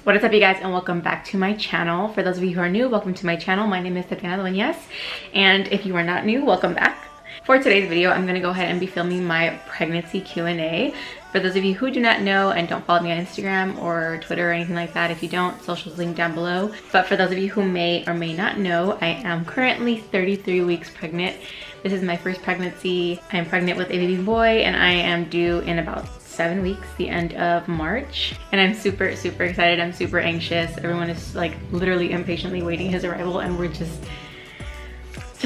What is up, you guys, and welcome back to my channel. For those of you who are new, welcome to my channel. My name is Tatiana Dueñas, and if you are not new, welcome back. For today's video, I'm going to go ahead and be filming my pregnancy Q&A. For those of you who do not know and don't follow me on Instagram or Twitter or anything like that, if you don't, social's linked down below. But for those of you who may or may not know, I am currently 33 weeks pregnant. This is my first pregnancy. I'm pregnant with a baby boy, and I am due in about 7 weeks, the end of March, and I'm super excited. I'm super anxious. Everyone is like literally impatiently waiting his arrival, and we're just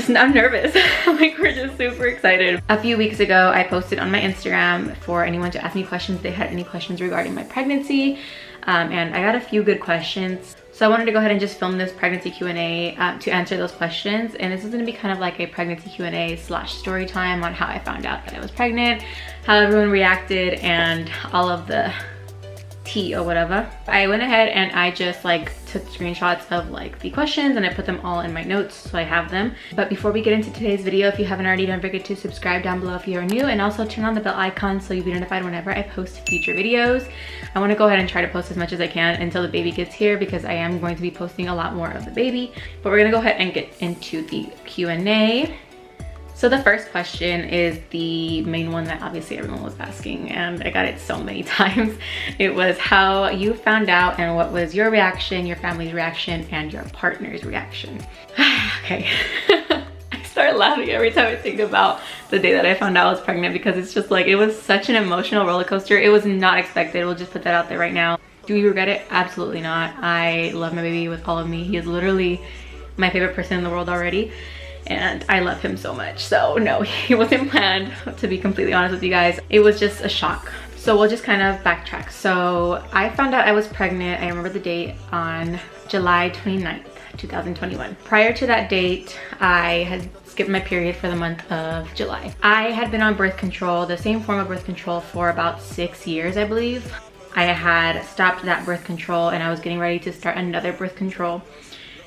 I'm nervous. Like, we're just super excited. A few weeks ago, I posted on my Instagram for anyone to ask me questions. They had any questions regarding my pregnancy, and I got a few good questions. So I wanted to go ahead and just film this pregnancy Q&A to answer those questions. And this is going to be kind of like a pregnancy Q&A / story time on how I found out that I was pregnant, how everyone reacted, and all of the tea or whatever. I went ahead and I just like took screenshots of like the questions, and I put them all in my notes so I have them. But before we get into today's video, if you haven't already, don't forget to subscribe down below if you are new, and also turn on the bell icon so you'll be notified whenever I post future videos. I want to go ahead and try to post as much as I can until the baby gets here, because I am going to be posting a lot more of the baby. But we're gonna go ahead and get into the Q&A. So the first question is the main one that obviously everyone was asking, and I got it so many times. It was how you found out and what was your reaction, your family's reaction, and your partner's reaction. Okay. I start laughing every time I think about the day that I found out I was pregnant, because it's just like, it was such an emotional roller coaster. It was not expected. We'll just put that out there right now. Do we regret it? Absolutely not. I love my baby with all of me. He is literally my favorite person in the world already, and I love him so much. So no, he wasn't planned, to be completely honest with you guys. It was just a shock. So we'll just kind of backtrack. So I found out I was pregnant, I remember the date, on July 29th, 2021. Prior to that date, I had skipped my period for the month of July. I had been on birth control, the same form of birth control, for about 6 years, I believe. I had stopped that birth control and I was getting ready to start another birth control.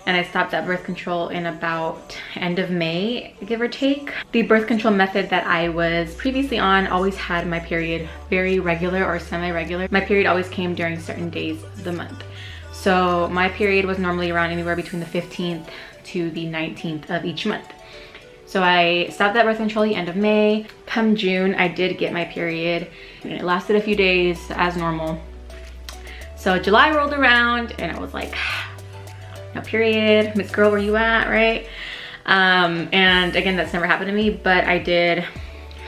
And I stopped that birth control in about end of May, give or take. The birth control method that I was previously on always had my period very regular or semi-regular. My period always came during certain days of the month. So my period was normally around anywhere between the 15th to the 19th of each month. So I stopped that birth control the end of May. Come June, I did get my period, and it lasted a few days as normal. So July rolled around and I was like, no period, Miss Girl, where you at, right? And again, that's never happened to me, but I did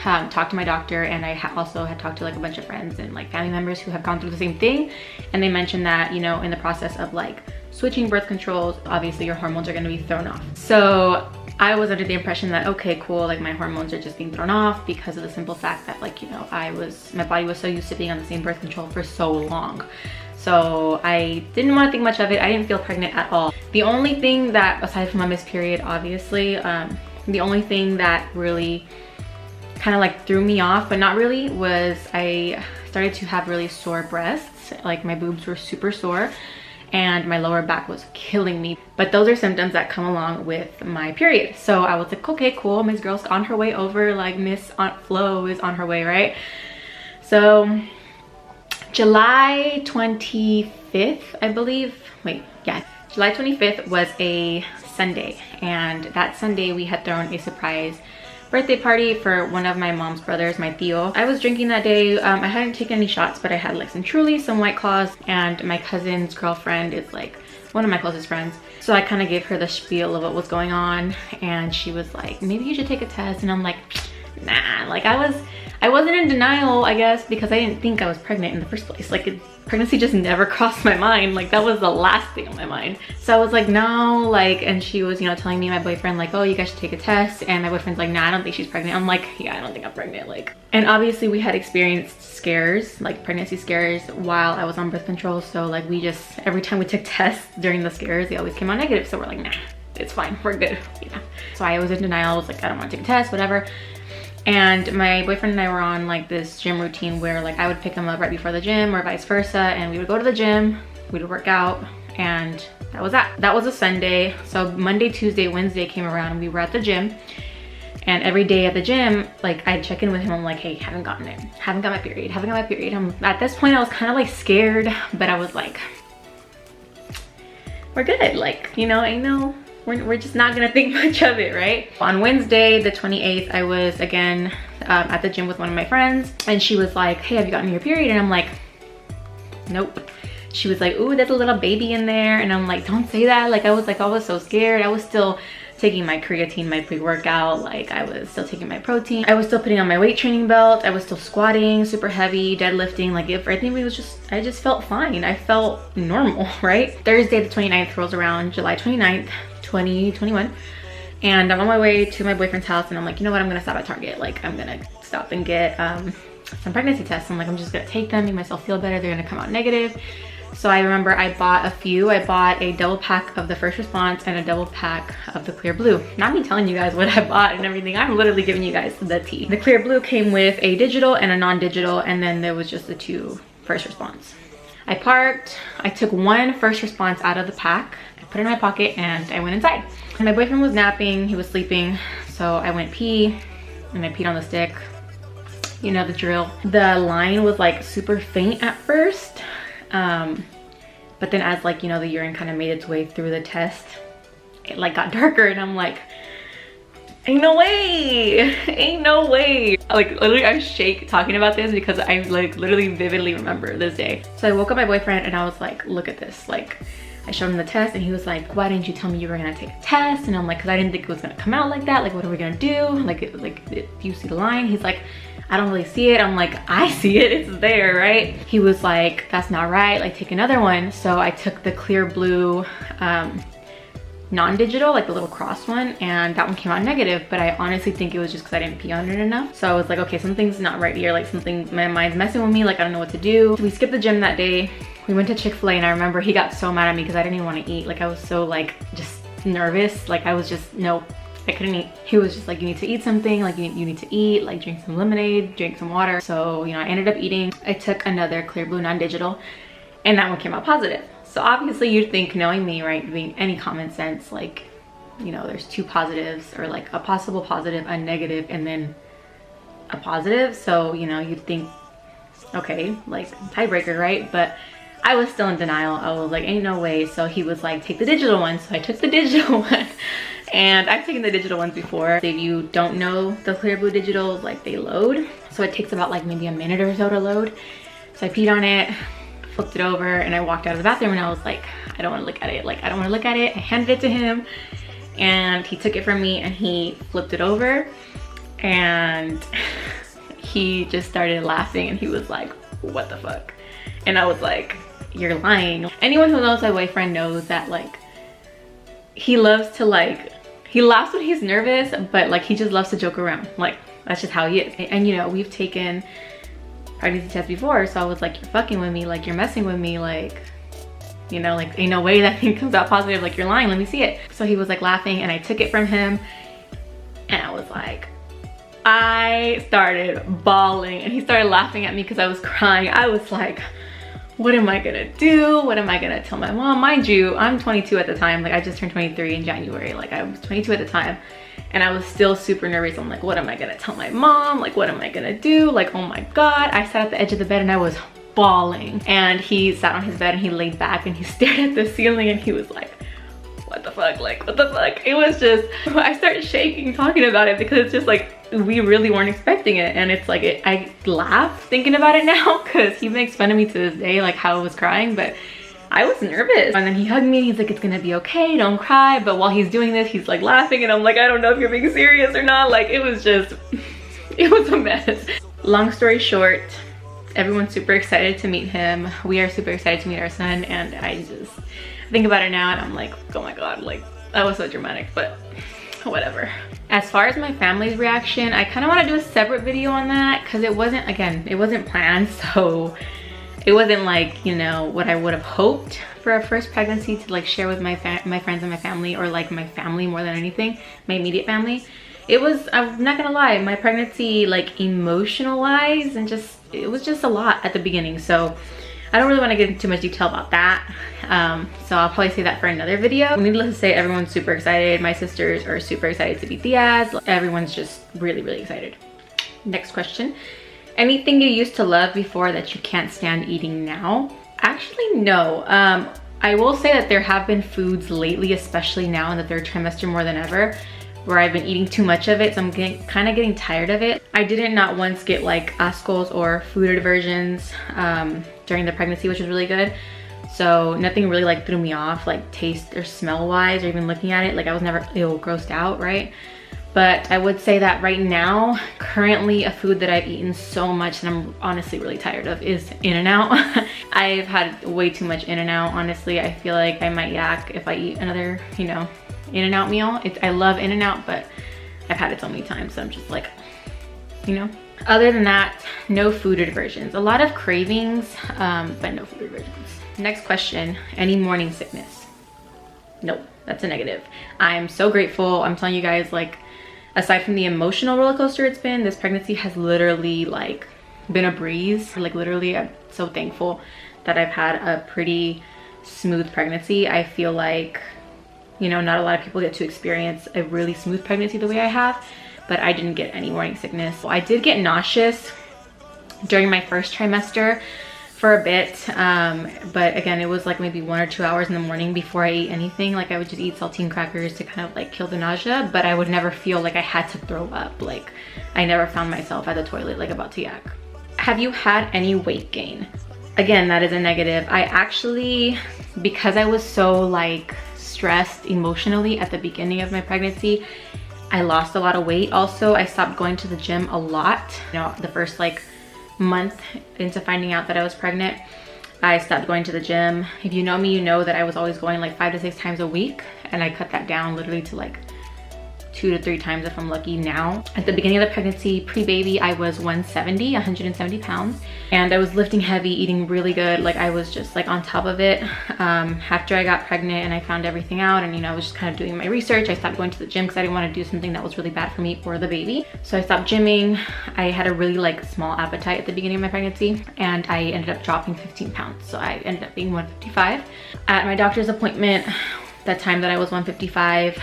talk to my doctor, and I also had talked to like a bunch of friends and like family members who have gone through the same thing, and they mentioned that, you know, in the process of like switching birth controls, obviously your hormones are going to be thrown off. So I was under the impression that, okay, cool, like my hormones are just being thrown off because of the simple fact that, like, you know, my body was so used to being on the same birth control for so long. So I didn't want to think much of it. I didn't feel pregnant at all. The only thing that, aside from my missed period, obviously, the only thing that really kind of like threw me off, but not really, was I started to have really sore breasts. Like, my boobs were super sore and my lower back was killing me. But those are symptoms that come along with my period. So I was like, okay, cool, Miss Girl's on her way over, like Miss Aunt Flo is on her way, right? So July 25th, I believe, July 25th was a Sunday, and that Sunday we had thrown a surprise birthday party for one of my mom's brothers, my Tío. I was drinking that day. I hadn't taken any shots, but I had like some Truly, some White Claws, and my cousin's girlfriend is like one of my closest friends. So I kind of gave her the spiel of what was going on, and she was like, maybe you should take a test. And I'm like, nah, like I wasn't in denial, I guess, because I didn't think I was pregnant in the first place. Like, pregnancy just never crossed my mind. Like, that was the last thing on my mind. So I was like, no, like, and she was, you know, telling me and my boyfriend, like, oh, you guys should take a test. And my boyfriend's like, nah, I don't think she's pregnant. I'm like, yeah, I don't think I'm pregnant. Like, and obviously we had experienced scares, like pregnancy scares, while I was on birth control. So like, we just, every time we took tests during the scares, they always came out negative. So we're like, nah, it's fine, we're good, you know. So I was in denial. I was like, I don't want to take a test, whatever. And my boyfriend and I were on like this gym routine where like I would pick him up right before the gym or vice versa, and we would go to the gym, we would work out, and that was that. That was a Sunday. So Monday, Tuesday, Wednesday came around and we were at the gym, and every day at the gym, like I'd check in with him. I'm like, hey, haven't gotten it, haven't got my period, haven't got my period. At this point I was kind of like scared, but I was like, we're good. Like, you know, I know we're just not gonna think much of it, right? On Wednesday, the 28th, I was again at the gym with one of my friends, and she was like, hey, have you gotten your period? And I'm like, nope. She was like, ooh, there's a little baby in there. And I'm like, don't say that. Like, I was so scared. I was still taking my creatine, my pre-workout. Like, I was still taking my protein. I was still putting on my weight training belt. I was still squatting super heavy, deadlifting. Like, if everything was just, I just felt fine. I felt normal, right? Thursday, the 29th rolls around, July 29th, 2021. And I'm on my way to my boyfriend's house, and I'm like, you know what? I'm gonna stop at Target. Like, I'm gonna stop and get some pregnancy tests. I'm like, I'm just gonna take them, make myself feel better. They're gonna come out negative. So I remember I bought a few. I bought a double pack of the First Response and a double pack of the Clear Blue. Not me telling you guys what I bought and everything. I'm literally giving you guys the tea. The Clear Blue came with a digital and a non-digital, and then there was just the 2 First Response. I parked. I took 1 First Response out of the pack. I put it in my pocket and I went inside. And my boyfriend was napping. He was sleeping. So I went pee, and I peed on the stick. You know the drill. The line was like super faint at first. But then as, like, you know, the urine kind of made its way through the test, it like got darker, and I'm like, ain't no way, ain't no way. Like, literally I shake talking about this because I like literally vividly remember this day. So I woke up my boyfriend and I was like, look at this. Like, I showed him the test and he was like, why didn't you tell me you were gonna take a test? And I'm like, because I didn't think it was gonna come out like that. Like, what are we gonna do? Like, do you see the line? He's like, I don't really see it. I'm like, I see it, it's there, right? He was like, that's not right, like, take another one. So I took the Clear Blue non-digital, like the little cross one, and that one came out negative, but I honestly think it was just because I didn't pee on it enough. So I was like, okay, something's not right here, like my mind's messing with me, like I don't know what to do. We skipped the gym that day. We went to Chick-fil-A, and I remember he got so mad at me because I didn't even want to eat. Like, I was so like just nervous. Like, I was just, no, I couldn't eat. He was just like, you need to eat something, like you need to eat, like drink some lemonade, drink some water. So, you know, I ended up eating. I took another Clear Blue non-digital, and that one came out positive. So obviously you'd think, knowing me, right, being any common sense, like, you know, there's 2 positives, or like a possible positive, a negative, and then a positive. So, you know, you'd think, okay, like tiebreaker, right? But I was still in denial. I was like, ain't no way. So he was like, take the digital one. So I took the digital one. And I've taken the digital ones before. If you don't know, the Clear Blue digitals, like, they load. So it takes about like maybe a minute or so to load. So I peed on it, flipped it over, and I walked out of the bathroom, and I was like, I don't want to look at it. Like, I don't want to look at it. I handed it to him, and he took it from me, and he flipped it over, and he just started laughing, and he was like, what the fuck? And I was like, you're lying. Anyone who knows my boyfriend knows that, like, he loves to, like, he laughs when he's nervous, but like, he just loves to joke around. Like, that's just how he is. And you know, we've taken pregnancy tests before, so I was like, you're fucking with me, like, you're messing with me, like, you know, like, ain't no way that thing comes out positive, like, you're lying, let me see it. So he was like laughing, and I took it from him, and I was like, I started bawling, and he started laughing at me because I was crying. I was like, what am I gonna do? What am I gonna tell my mom? Mind you, I'm 22 at the time. Like, I just turned 23 in January. Like, I was 22 at the time, and I was still super nervous. I'm like, what am I gonna tell my mom? Like, what am I gonna do? Like, oh my God. I sat at the edge of the bed and I was bawling. And he sat on his bed and he laid back and he stared at the ceiling, and he was like, what the fuck? Like, what the fuck? It was just, I started shaking talking about it because it's just like, we really weren't expecting it. And it's like, I laugh thinking about it now because he makes fun of me to this day, like how I was crying, but I was nervous. And then he hugged me, he's like, it's gonna be okay, don't cry. But while he's doing this, he's like laughing, and I'm like, I don't know if you're being serious or not. Like, it was just, it was a mess. Long story short, everyone's super excited to meet him. We are super excited to meet our son, and I just think about it now and I'm like, oh my God, like, that was so dramatic, but whatever. As far as my family's reaction, I kind of want to do a separate video on that because it wasn't, again, it wasn't planned, so it wasn't like, you know, what I would have hoped for a first pregnancy to like share with my friends and my family, or like my family more than anything, my immediate family. It was, I'm not gonna lie, my pregnancy, like, emotional wise, and just, it was just a lot at the beginning. So I don't really want to get into too much detail about that. So I'll probably say that for another video. Needless to say, everyone's super excited. My sisters are super excited to be Tias. Everyone's just really, really excited. Next question. Anything you used to love before that you can't stand eating now? Actually, no. I will say that there have been foods lately, especially now in the 3rd trimester more than ever, where I've been eating too much of it, so I'm kind of getting tired of it. I didn't not once get like ascos or food aversions during the pregnancy, which was really good. So nothing really like threw me off, like taste or smell wise, or even looking at it. Like I was never grossed out, right? But I would say that right now, currently a food that I've eaten so much and I'm honestly really tired of is In-N-Out. I've had way too much In-N-Out, honestly. I feel like I might yak if I eat another, you know, In-N-Out meal. I love In-N-Out, but I've had it so many times, so I'm just like, you know. Other than that, no food aversions. A lot of cravings, but no food aversions. Next question, any morning sickness? Nope, that's a negative. I'm so grateful. I'm telling you guys, like, aside from the emotional roller coaster it's been, this pregnancy has literally like been a breeze. Like literally, I'm so thankful that I've had a pretty smooth pregnancy. I feel like, you know, not a lot of people get to experience a really smooth pregnancy the way I have, but I didn't get any morning sickness. I did get nauseous during my 1st trimester for a bit, but again, it was like maybe 1 or 2 hours in the morning before I ate anything. Like I would just eat saltine crackers to kind of like kill the nausea, but I would never feel like I had to throw up. Like I never found myself at the toilet like about to yak. Have you had any weight gain? Again, that is a negative. I actually, because I was so like stressed emotionally at the beginning of my pregnancy, I lost a lot of weight. Also, I stopped going to the gym a lot. You know, the first like month into finding out that I was pregnant, I stopped going to the gym. If you know me, you know that I was always going like 5 to 6 times a week, and I cut that down literally to like 2 to 3 times if I'm lucky now. At the beginning of the pregnancy, pre-baby, I was 170 pounds, and I was lifting heavy, eating really good. Like I was just like on top of it. After I got pregnant and I found everything out, and you know, I was just kind of doing my research, I stopped going to the gym because I didn't want to do something that was really bad for me or the baby. So I stopped gymming. I had a really like small appetite at the beginning of my pregnancy, and I ended up dropping 15 pounds. So I ended up being 155. At my doctor's appointment, that time that I was 155,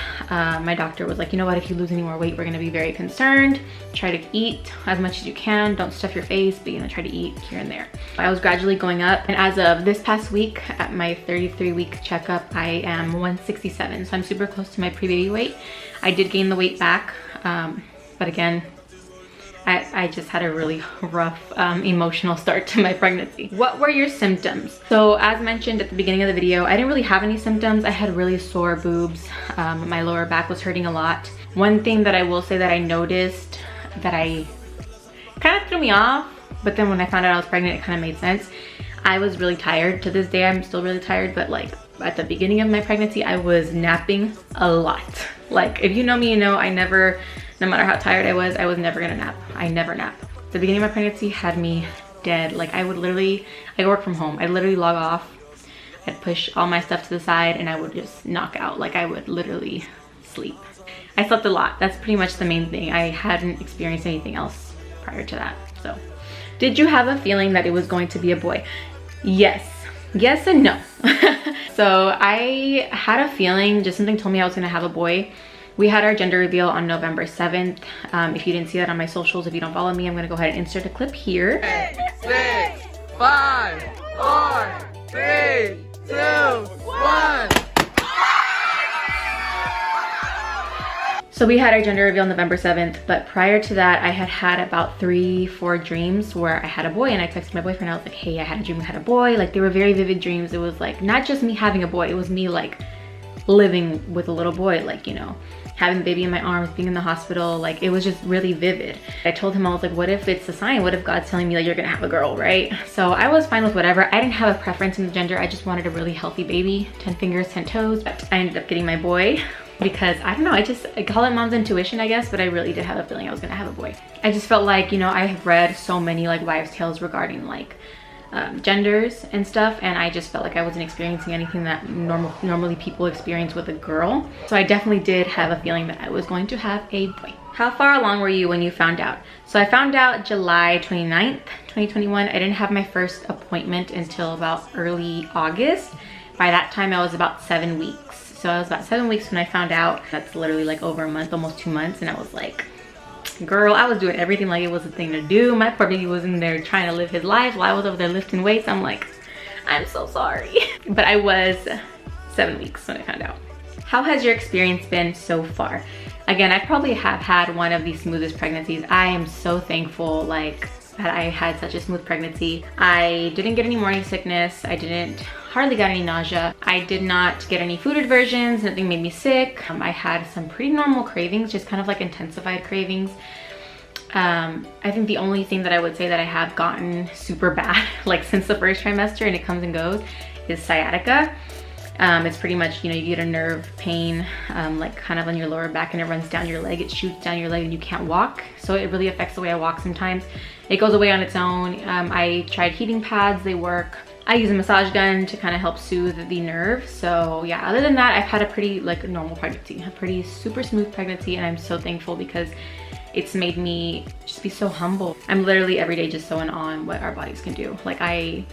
my doctor was like, you know what, if you lose any more weight, we're gonna be very concerned. Try to eat as much as you can. Don't stuff your face, but you know, try to eat here and there. I was gradually going up, and as of this past week, at my 33-week checkup, I am 167. So I'm super close to my pre-baby weight. I did gain the weight back, but again, I just had a really rough emotional start to my pregnancy. What were your symptoms? So as mentioned at the beginning of the video, I didn't really have any symptoms. I had really sore boobs. My lower back was hurting a lot. One thing that I will say that I noticed that I kind of threw me off, but then when I found out I was pregnant, it kind of made sense. I was really tired. To this day, I'm still really tired, but like at the beginning of my pregnancy, I was napping a lot. Like if you know me, you know I never, no matter how tired I was never gonna nap. I never nap. The beginning of my pregnancy had me dead. Like I work from home. I'd literally log off. I'd push all my stuff to the side and I would just knock out. Like I would literally sleep. I slept a lot. That's pretty much the main thing. I hadn't experienced anything else prior to that. So, did you have a feeling that it was going to be a boy? Yes. Yes and no. So I had a feeling, just something told me I was gonna have a boy. We had our gender reveal on November 7th. If you didn't see that on my socials, if you don't follow me, I'm gonna go ahead and insert a clip here. 6, 5, 4, 3, 2, 1. So we had our gender reveal on November 7th, but prior to that, I had about 3-4 dreams where I had a boy, and I texted my boyfriend. I was like, hey, I had a dream I had a boy. Like they were very vivid dreams. It was like, not just me having a boy, it was me like living with a little boy, like, you know, having the baby in my arms, being in the hospital. Like it was just really vivid. I told him, I was like, what if it's a sign? What if God's telling me like you're gonna have a girl, right? So I was fine with whatever. I didn't have a preference in the gender. I just wanted a really healthy baby, 10 fingers, 10 toes. But I ended up getting my boy because I don't know, I call it mom's intuition, I guess, but I really did have a feeling I was gonna have a boy. I just felt like, you know, I have read so many like wives' tales regarding like genders and stuff, and I just felt like I wasn't experiencing anything that normally people experience with a girl. So I definitely did have a feeling that I was going to have a boy. How far along were you when you found out? So I found out July 29th, 2021. I didn't have my first appointment until about early August. By that time, I was about 7 weeks. So I was about 7 weeks when I found out. That's literally like over a month, almost 2 months, and I was like, girl, I was doing everything like it was a thing to do. My poor baby was in there trying to live his life while I was over there lifting weights. I'm like, I'm so sorry. But I was 7 weeks when I found out. How has your experience been so far? Again, I probably have had one of the smoothest pregnancies. I am so thankful like that I had such a smooth pregnancy. I didn't get any morning sickness. I didn't hardly got any nausea. I did not get any food aversions. Nothing made me sick. I had some pretty normal cravings, just kind of like intensified cravings. I think the only thing that I would say that I have gotten super bad, like since the first trimester, and it comes and goes, is sciatica. It's pretty much, you know, you get a nerve pain, like kind of on your lower back, and it runs down your leg. It shoots down your leg and you can't walk. So it really affects the way I walk sometimes. It goes away on its own. I tried heating pads, they work. I use a massage gun to kind of help soothe the nerve. So yeah, other than that, I've had a pretty like normal pregnancy, a pretty super smooth pregnancy, and I'm so thankful because it's made me just be so humble. I'm literally every day just so in awe on what our bodies can do. Like I've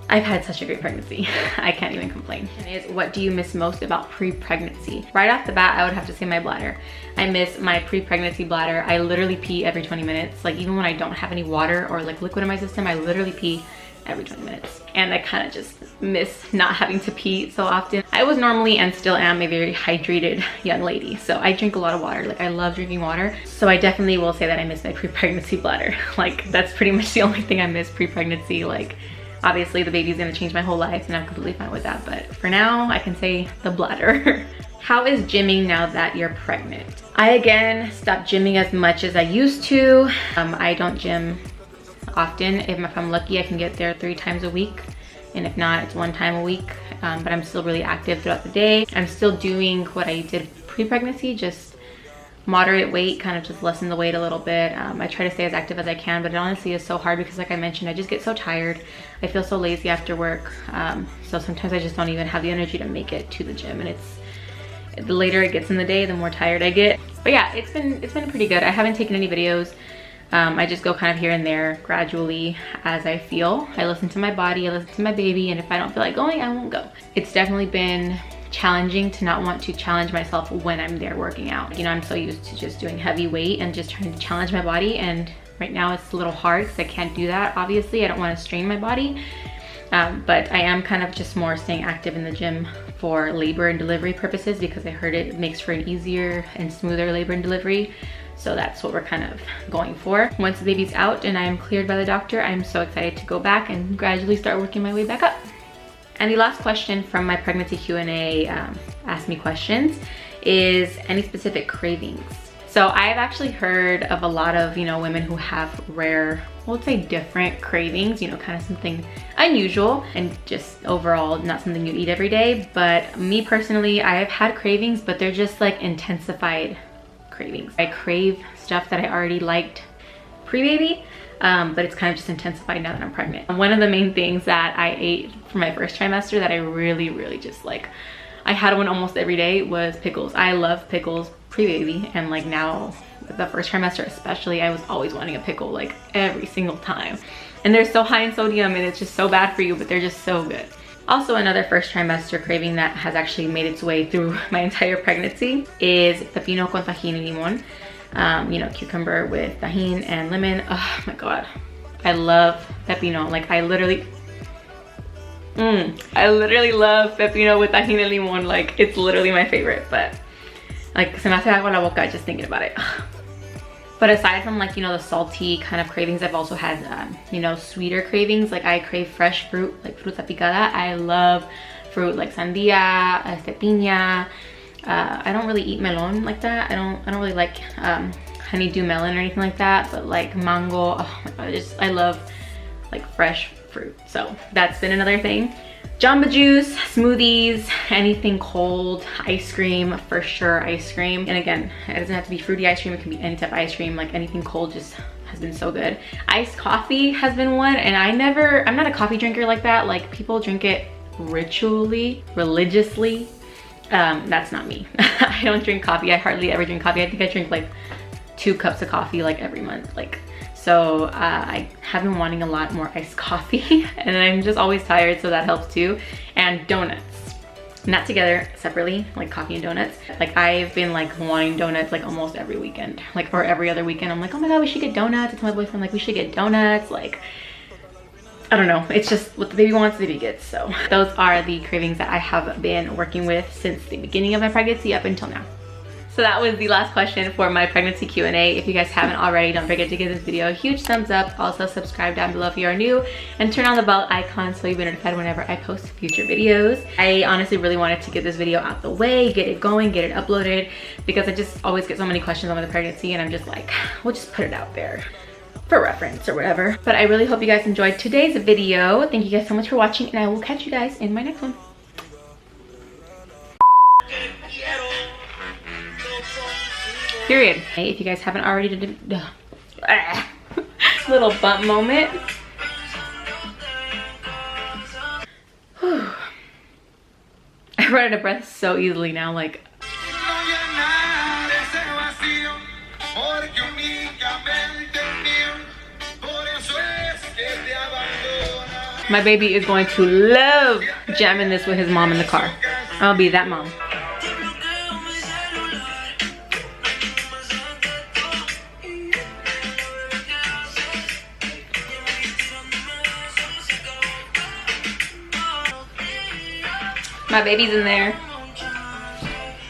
had such a great pregnancy. I can't even complain. What do you miss most about pre-pregnancy? Right off the bat, I would have to say my bladder. I miss my pre-pregnancy bladder. I literally pee every 20 minutes. Like even when I don't have any water or like liquid in my system, I literally pee every 20 minutes. And I kind of just miss not having to pee so often. I was normally and still am a very hydrated young lady. So I drink a lot of water. Like I love drinking water. So I definitely will say that I miss my pre-pregnancy bladder. Like that's pretty much the only thing I miss pre-pregnancy. Like obviously the baby's gonna change my whole life and I'm completely fine with that. But for now, I can say the bladder. How is gymming now that you're pregnant? I again stopped gymming as much as I used to. I don't gym often. If I'm lucky, I can get there 3 times a week. And if not, it's 1 time a week. But I'm still really active throughout the day. I'm still doing what I did pre-pregnancy, just moderate weight, kind of just lessen the weight a little bit. I try to stay as active as I can, but it honestly is so hard because like I mentioned, I just get so tired. I feel so lazy after work. So sometimes I just don't even have the energy to make it to the gym, and the later it gets in the day, the more tired I get. But yeah, it's been pretty good. I haven't taken any videos. I just go kind of here and there gradually as I feel. I listen to my body, I listen to my baby, and if I don't feel like going, I won't go. It's definitely been challenging to not want to challenge myself when I'm there working out. You know, I'm so used to just doing heavy weight and just trying to challenge my body, and right now it's a little hard because I can't do that. Obviously, I don't want to strain my body, but I am kind of just more staying active in the gym for labor and delivery purposes because I heard it makes for an easier and smoother labor and delivery. So that's what we're kind of going for. Once the baby's out and I'm cleared by the doctor, I'm so excited to go back and gradually start working my way back up. And the last question from my pregnancy Q&A Ask Me Questions is any specific cravings? So I've actually heard of a lot of, you know, women who have rare, well, let's say different cravings, you know, kind of something unusual and just overall not something you eat every day. But me personally, I've had cravings, but they're just like intensified cravings. I crave stuff that I already liked pre-baby, but it's kind of just intensified now that I'm pregnant. One of the main things that I ate for my first trimester that I really just like, I had one almost every day, was pickles. I love pickles pre-baby, and like now the first trimester especially, I was always wanting a pickle like every single time. And they're so high in sodium and it's just so bad for you, but they're just so good. Also, another first trimester craving that has actually made its way through my entire pregnancy is pepino con tajín y limón. You know, cucumber with tajín and lemon. Oh my God, I love pepino. Like I literally love pepino with tajín and limón. Like it's literally my favorite, but like se me hace agua la boca just thinking about it. But aside from like, you know, the salty kind of cravings, I've also had, you know, sweeter cravings. Like I crave fresh fruit, like fruta picada. I love fruit like sandia, piña. I don't really eat melon like that. I don't really like honeydew melon or anything like that. But like mango, oh my God, I love like fresh fruit. So that's been another thing. Jamba Juice, smoothies, anything cold, ice cream, for sure ice cream. And again, it doesn't have to be fruity ice cream, it can be any type of ice cream, like anything cold just has been so good. Iced coffee has been one, and I'm not a coffee drinker like that. Like people drink it ritually, religiously. That's not me. I don't drink coffee, I hardly ever drink coffee. I think I drink like 2 cups of coffee like every month. So I have been wanting a lot more iced coffee and I'm just always tired, so that helps too. And donuts, not together, separately, like coffee and donuts. Like I've been like wanting donuts like almost every weekend, like, or every other weekend. I'm like, oh my God, we should get donuts. I tell my boyfriend like we should get donuts. Like I don't know, it's just what the baby wants, the baby gets. So those are the cravings that I have been working with since the beginning of my pregnancy up until now. So that was the last question for my pregnancy Q&A. If you guys haven't already, don't forget to give this video a huge thumbs up. Also subscribe down below if you are new, and turn on the bell icon so you'll be notified whenever I post future videos. I honestly really wanted to get this video out the way, get it going, get it uploaded, because I just always get so many questions on the pregnancy, and I'm just like, we'll just put it out there for reference or whatever. But I really hope you guys enjoyed today's video. Thank you guys so much for watching, and I will catch you guys in my next one. Period. Hey, if you guys haven't already did little bump moment. I run out of breath so easily now, like. My baby is going to love jamming this with his mom in the car. I'll be that mom. My baby's in there.